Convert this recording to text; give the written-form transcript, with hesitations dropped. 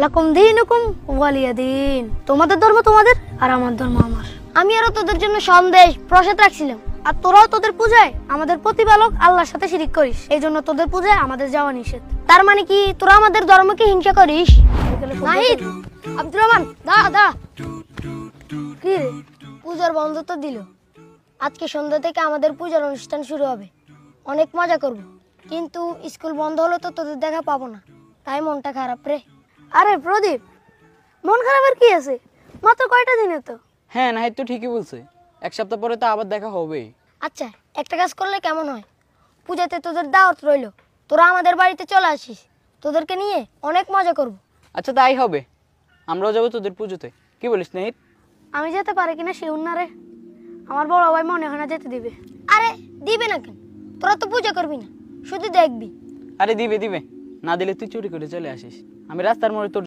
লাকুম দীনুকুম ওয়ালিয়া দিন। তোমাদের ধর্ম তোমাদের আর আমার ধর্ম আমার। আমি আরো তোদের জন্য সন্দেশ প্রসাদ রাখছিলাম, আর তোরাও তোদের পূজায় আমাদের প্রতিপালক আল্লাহর সাথে শিরিক করিস, এই জন্য তোদের পূজায় আমাদের যাওয়া নিষেধ। তার মানে কি তোরা আমাদের ধর্মকে হিংসা করিস? নাহিদ, আব্দুর রহমান, দা দা কি রে, পূজার বন্ধ তো দিল। আজকে সন্ধ্যা থেকে আমাদের পূজার অনুষ্ঠান শুরু হবে, অনেক মজা করব। কিন্তু স্কুল বন্ধ হলো তো তোদের দেখা পাবো না, তাই মনটা খারাপ রে। আরে প্রদীপ, মন খারাপের কি আছে, মাত্র কয়টা দিনে তো। হ্যাঁ নাহিদ তো ঠিকই বলছে, এক সপ্তাহ পরে তো আবার দেখা হবেই। আচ্ছা, একটা কাজ করলে কেমন হয়, পূজাতে তোদের দাওয়াত রইলো, তোরা আমাদের বাড়িতে চলে আসিস, তোদেরকে নিয়ে অনেক মজা করব। আচ্ছা তাই হবে, আমরাও যাবো তোদের পুজোতে, কি বলিস নাহিদ? আমি যেতে পারি কিনা শিউর না রে, আমার বড় ভাই মনে হয় না যেতে দিবে। আরে দিবে না কেন, তোরা তো পূজা করবি না, শুধু দেখবি। আরে দিবে দিবে, না দিলে তুই চুরি করে চলে আসিস, আমি রাস্তার মোড়ে তোর